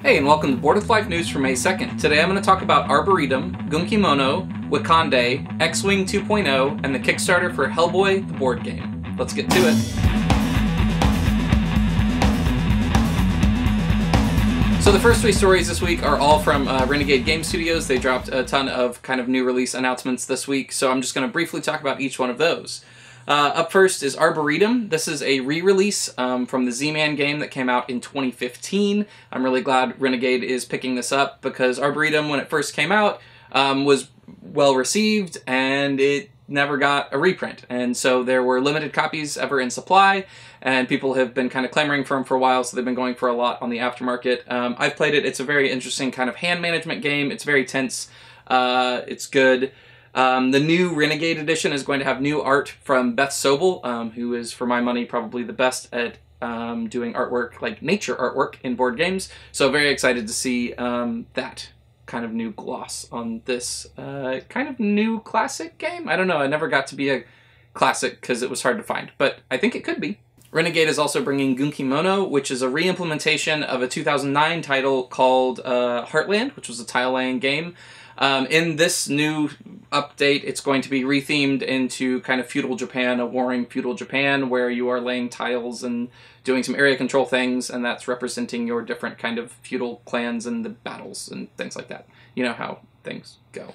Hey, and welcome to Board with Life News for May 2nd. Today I'm going to talk about Arboretum, Goo Kimono, Wakande, XWing 2.0, and the Kickstarter for Hellboy, the board game. Let's get to it. So the first three stories this week are all from Renegade Game Studios. They dropped a ton of kind of new release announcements this week, so I'm just going to briefly talk about each one of those. Up first is Arboretum. This is a re-release from the Z-Man game that came out in 2015. I'm really glad Renegade is picking this up because Arboretum, when it first came out, was well received and it never got a reprint. And so there were limited copies ever in supply, and people have been kind of clamoring for them for a while, so they've been going for a lot on the aftermarket. I've played it. It's a very interesting kind of hand management game. It's very tense. It's good. The new Renegade edition is going to have new art from Beth Sobel, who is, for my money, probably the best at doing artwork, like nature artwork in board games. So very excited to see that kind of new gloss on this kind of new classic game. I don't know, I never got to be a classic because it was hard to find, but I think it could be. Renegade is also bringing Goo Kimono, which is a re-implementation of a 2009 title called Heartland, which was a tile-laying game. In this new update, it's going to be rethemed into kind of feudal Japan, a warring feudal Japan, where you are laying tiles and doing some area control things, and that's representing your different kind of feudal clans and the battles and things like that. You know how things go,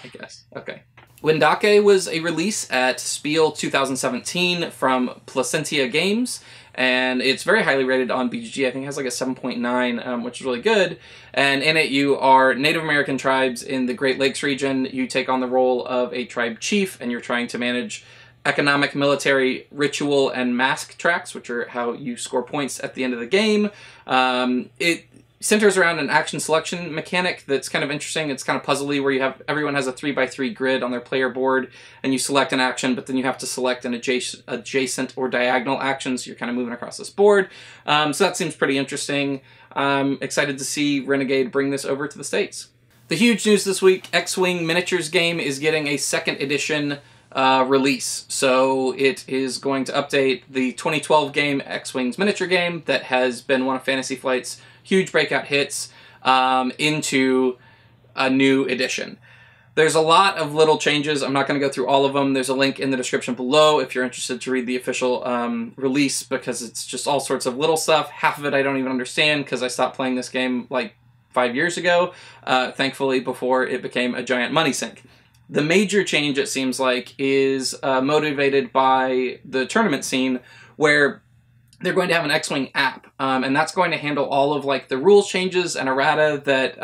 I guess. Okay. Daka was a release at Spiel 2017 from Placentia Games, and it's very highly rated on BGG. I think it has like a 7.9, which is really good. And in it, you are Native American tribes in the Great Lakes region. You take on the role of a tribe chief, and you're trying to manage economic, military, ritual, and mask tracks, which are how you score points at the end of the game. It centers around an action selection mechanic that's kind of interesting. It's kind of puzzly, where you have everyone has a 3x3 grid on their player board, and you select an action, but then you have to select an adjacent or diagonal action, so you're kind of moving across this board. So that seems pretty interesting. I'm excited to see Renegade bring this over to the States. The huge news this week, XWing Miniatures game is getting a second edition release. So it is going to update the 2012 game, XWing's miniature game, that has been one of Fantasy Flight's huge breakout hits, into a new edition. There's a lot of little changes. I'm not going to go through all of them. There's a link in the description below if you're interested to read the official release, because it's just all sorts of little stuff. Half of it I don't even understand because I stopped playing this game like 5 years ago, thankfully, before it became a giant money sink. The major change, it seems like, is motivated by the tournament scene, where they're going to have an XWing app, and that's going to handle all of like the rules changes and errata that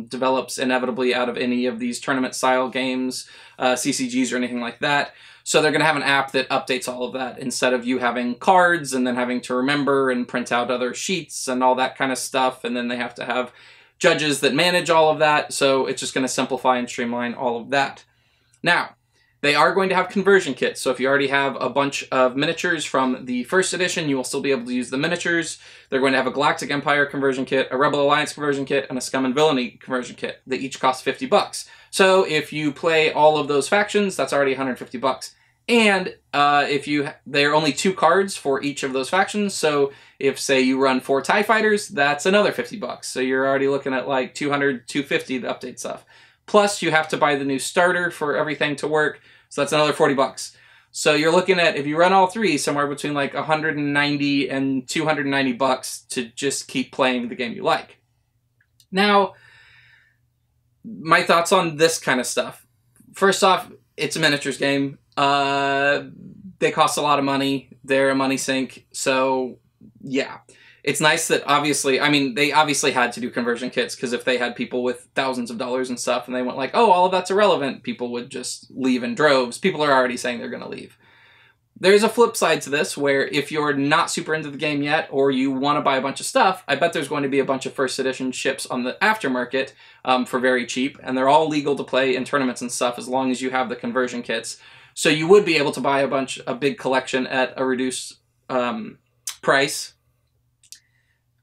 develops inevitably out of any of these tournament-style games, CCGs or anything like that. So they're going to have an app that updates all of that, instead of you having cards and then having to remember and print out other sheets and all that kind of stuff, and then they have to have judges that manage all of that. So it's just going to simplify and streamline all of that. Now, they are going to have conversion kits, so if you already have a bunch of miniatures from the first edition, you will still be able to use the miniatures. They're going to have a Galactic Empire conversion kit, a Rebel Alliance conversion kit, and a Scum and Villainy conversion kit. They each cost $50. So if you play all of those factions, that's already $150. And there are only 2 cards for each of those factions, so if, say, you run 4 TIE Fighters, that's another $50. So you're already looking at like $200, $250 to update stuff. Plus, you have to buy the new starter for everything to work, so that's another $40. So you're looking at, if you run all 3, somewhere between like $190 and $290 to just keep playing the game you like. Now, my thoughts on this kind of stuff. First off, it's a miniatures game. They cost a lot of money. They're a money sink. So, yeah. It's nice that, obviously, I mean, they obviously had to do conversion kits, because if they had people with thousands of dollars and stuff and they went like, oh, all of that's irrelevant, people would just leave in droves. People are already saying they're going to leave. There's a flip side to this, where if you're not super into the game yet, or you want to buy a bunch of stuff, I bet there's going to be a bunch of first edition ships on the aftermarket for very cheap, and they're all legal to play in tournaments and stuff as long as you have the conversion kits. So you would be able to buy a big collection at a reduced price.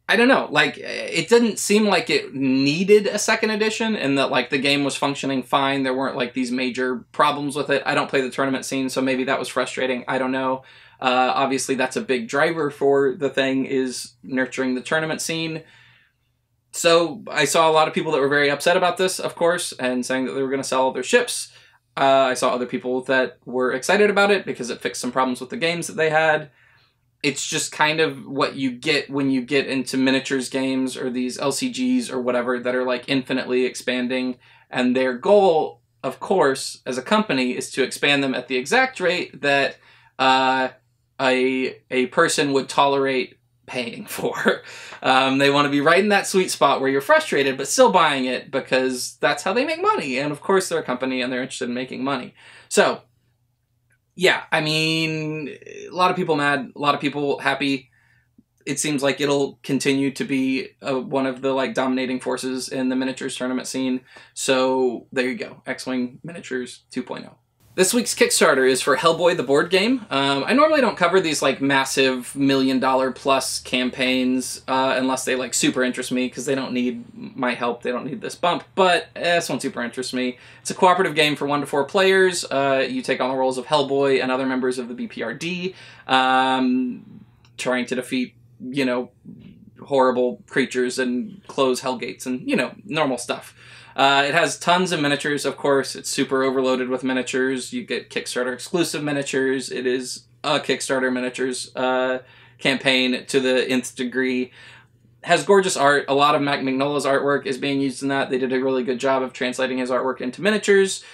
I don't know, like, it didn't seem like it needed a second edition, and that, like, the game was functioning fine. There weren't, like, these major problems with it. I don't play the tournament scene, so maybe that was frustrating. I don't know. Obviously, that's a big driver for the thing, is nurturing the tournament scene. So I saw a lot of people that were very upset about this, of course, and saying that they were going to sell all their ships. I saw other people that were excited about it because it fixed some problems with the games that they had. It's just kind of what you get when you get into miniatures games or these LCGs or whatever that are like infinitely expanding. And their goal, of course, as a company, is to expand them at the exact rate that a person would tolerate paying for. They want to be right in that sweet spot where you're frustrated but still buying it because that's how they make money. And of course they're a company and they're interested in making money. So yeah, I mean, a lot of people mad, a lot of people happy. It seems like it'll continue to be one of the like dominating forces in the miniatures tournament scene. So there you go, X-Wing Miniatures 2.0. This week's Kickstarter is for Hellboy the board game. I normally don't cover these like massive $1 million plus campaigns unless they like super interest me, because they don't need my help, they don't need this bump, but this one super interests me. It's a cooperative game for 1 to 4 players. You take on the roles of Hellboy and other members of the BPRD, trying to defeat, you know, horrible creatures and close hellgates and, you know, normal stuff. It has tons of miniatures, of course. It's super overloaded with miniatures. You get Kickstarter exclusive miniatures. It is a Kickstarter miniatures campaign to the nth degree. Has gorgeous art. A lot of Mac Mignola's artwork is being used in that. They did a really good job of translating his artwork into miniatures.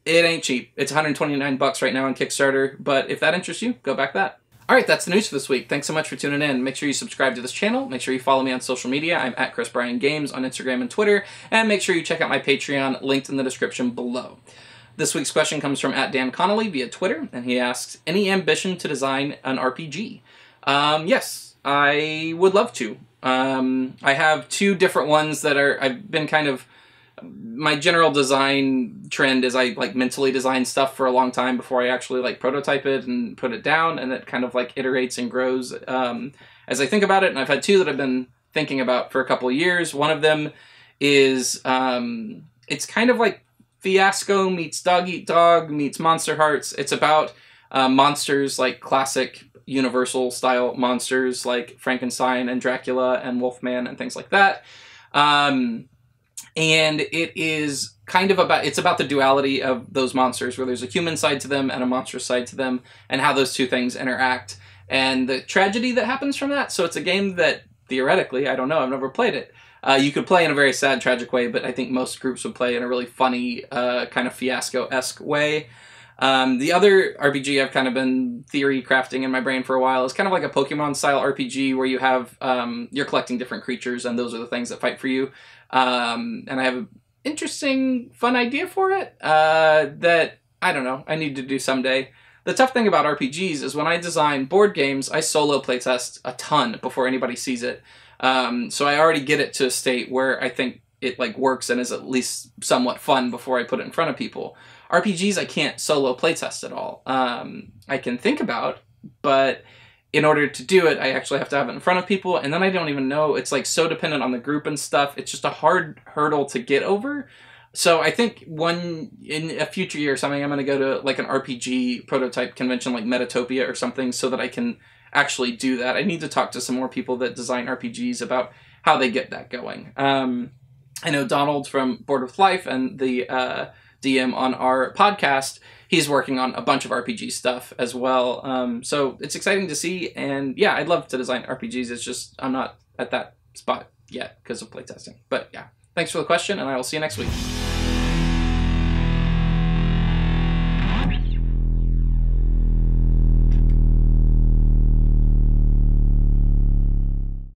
It ain't cheap. It's $129 right now on Kickstarter, but if that interests you, go back that. Alright, that's the news for this week. Thanks so much for tuning in. Make sure you subscribe to this channel. Make sure you follow me on social media. I'm at Chris Bryan Games on Instagram and Twitter. And make sure you check out my Patreon, linked in the description below. This week's question comes from at Dan Connolly via Twitter, and he asks, any ambition to design an RPG? Yes, I would love to. I have 2 different ones that I've been kind of... My general design trend is I like mentally design stuff for a long time before I actually like prototype it and put it down, and it kind of like iterates and grows as I think about it. And I've had 2 that I've been thinking about for a couple of years. One of them is it's kind of like Fiasco meets Dog Eat Dog meets Monster Hearts. It's about monsters, like classic Universal style monsters like Frankenstein and Dracula and Wolfman and things like that. And it is kind of about, it's about the duality of those monsters, where there's a human side to them and a monstrous side to them, and how those 2 things interact, and the tragedy that happens from that. So it's a game that, theoretically, I don't know, I've never played it. You could play in a very sad, tragic way, but I think most groups would play in a really funny, kind of Fiasco-esque way. The other RPG I've kind of been theory crafting in my brain for a while is kind of like a Pokemon-style RPG, where you have, you're collecting different creatures, and those are the things that fight for you. And I have an interesting, fun idea for it that, I don't know, I need to do someday. The tough thing about RPGs is when I design board games, I solo playtest a ton before anybody sees it. So I already get it to a state where I think it like works and is at least somewhat fun before I put it in front of people. RPGs I can't solo playtest at all. I can think about, but in order to do it, I actually have to have it in front of people, and then I don't even know. It's like so dependent on the group and stuff. It's just a hard hurdle to get over. So I think in a future year or something, I'm going to go to like an RPG prototype convention like Metatopia or something, so that I can actually do that. I need to talk to some more people that design RPGs about how they get that going. I know Donald from Board with Life and the DM on our podcast, he's working on a bunch of RPG stuff as well. So it's exciting to see, and yeah, I'd love to design RPGs. It's just I'm not at that spot yet because of playtesting. But yeah, thanks for the question, and I will see you next week.